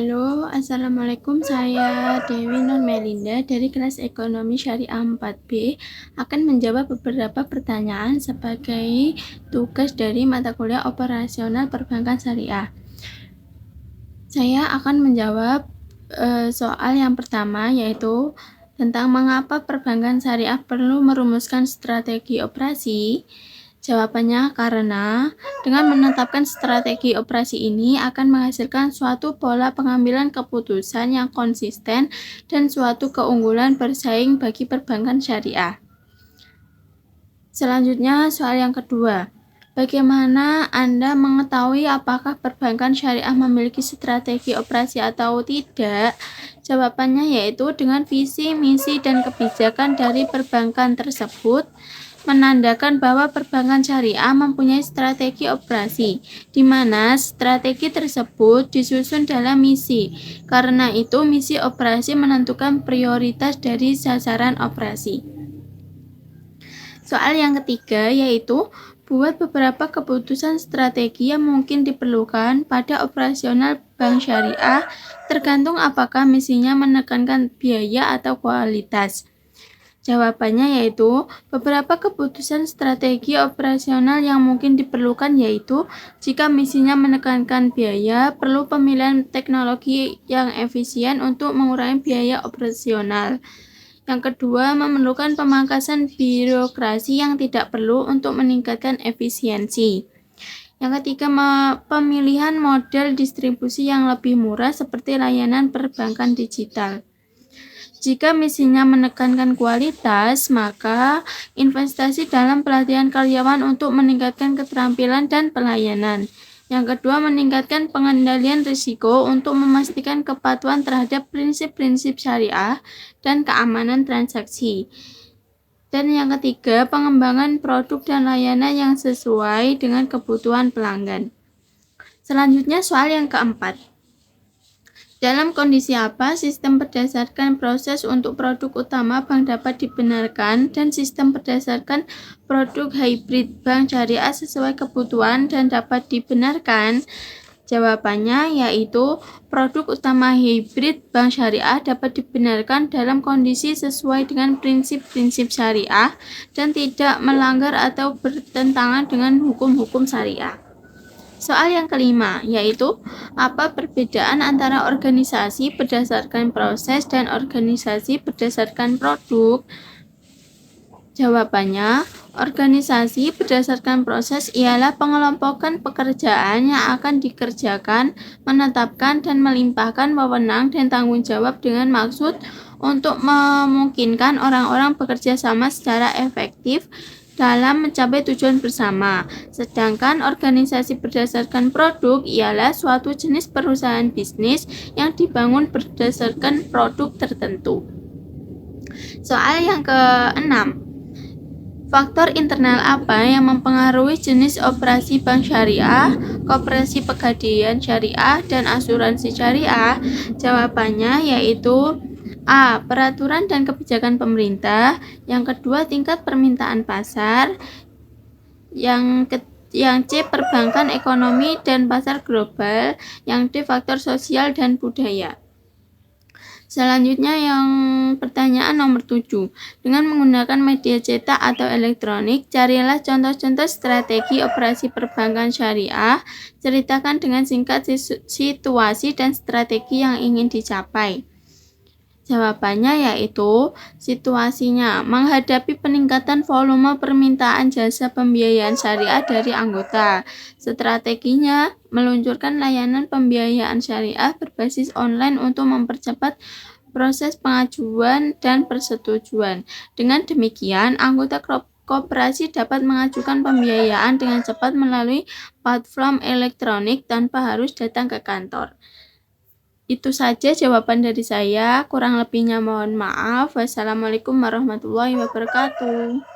Halo, Assalamualaikum. Saya Dewi Nur Melinda dari kelas Ekonomi Syariah 4B akan menjawab beberapa pertanyaan sebagai tugas dari mata kuliah operasional perbankan syariah. Saya akan menjawab soal yang pertama, yaitu tentang mengapa perbankan syariah perlu merumuskan strategi operasi. Jawabannya karena dengan menetapkan strategi operasi ini akan menghasilkan suatu pola pengambilan keputusan yang konsisten dan suatu keunggulan bersaing bagi perbankan syariah. Selanjutnya, soal yang kedua. Bagaimana Anda mengetahui apakah perbankan syariah memiliki strategi operasi atau tidak? Jawabannya yaitu dengan visi, misi, dan kebijakan dari perbankan tersebut menandakan bahwa perbankan syariah mempunyai strategi operasi, di mana strategi tersebut disusun dalam misi. Karena itu, misi operasi menentukan prioritas dari sasaran operasi. Soal yang ketiga yaitu buat beberapa keputusan strategi yang mungkin diperlukan pada operasional bank syariah tergantung apakah misinya menekankan biaya atau kualitas. Jawabannya yaitu beberapa keputusan strategi operasional yang mungkin diperlukan yaitu jika misinya menekankan biaya, perlu pemilihan teknologi yang efisien untuk mengurangi biaya operasional. Yang kedua, memerlukan pemangkasan birokrasi yang tidak perlu untuk meningkatkan efisiensi. Yang ketiga, pemilihan model distribusi yang lebih murah seperti layanan perbankan digital. Jika misinya menekankan kualitas, maka investasi dalam pelatihan karyawan untuk meningkatkan keterampilan dan pelayanan. Yang kedua, meningkatkan pengendalian risiko untuk memastikan kepatuhan terhadap prinsip-prinsip syariah dan keamanan transaksi. Dan yang ketiga, pengembangan produk dan layanan yang sesuai dengan kebutuhan pelanggan. Selanjutnya, soal yang keempat. Dalam kondisi apa sistem berdasarkan proses untuk produk utama bank dapat dibenarkan dan sistem berdasarkan produk hybrid bank syariah sesuai kebutuhan dan dapat dibenarkan? Jawabannya yaitu produk utama hybrid bank syariah dapat dibenarkan dalam kondisi sesuai dengan prinsip-prinsip syariah dan tidak melanggar atau bertentangan dengan hukum-hukum syariah. Soal yang kelima, yaitu apa perbedaan antara organisasi berdasarkan proses dan organisasi berdasarkan produk? Jawabannya, organisasi berdasarkan proses ialah pengelompokan pekerjaan yang akan dikerjakan, menetapkan dan melimpahkan wewenang dan tanggung jawab dengan maksud untuk memungkinkan orang-orang bekerja sama secara efektif dalam mencapai tujuan bersama. Sedangkan organisasi berdasarkan produk ialah suatu jenis perusahaan bisnis yang dibangun berdasarkan produk tertentu. Soal yang keenam. Faktor internal apa yang mempengaruhi jenis operasi bank syariah, koperasi pegadaian syariah, dan asuransi syariah? Jawabannya yaitu A. Peraturan dan kebijakan pemerintah. Yang kedua, tingkat permintaan pasar. Yang C. Perbankan ekonomi dan pasar global. Yang D. Faktor sosial dan budaya. Selanjutnya yang pertanyaan nomor 7. Dengan menggunakan media cetak atau elektronik, carilah contoh-contoh strategi operasi perbankan syariah. Ceritakan dengan singkat situasi dan strategi yang ingin dicapai. Jawabannya yaitu situasinya menghadapi peningkatan volume permintaan jasa pembiayaan syariah dari anggota. Strateginya meluncurkan layanan pembiayaan syariah berbasis online untuk mempercepat proses pengajuan dan persetujuan. Dengan demikian, anggota koperasi dapat mengajukan pembiayaan dengan cepat melalui platform elektronik tanpa harus datang ke kantor. Itu saja jawaban dari saya, kurang lebihnya mohon maaf. Wassalamualaikum warahmatullahi wabarakatuh.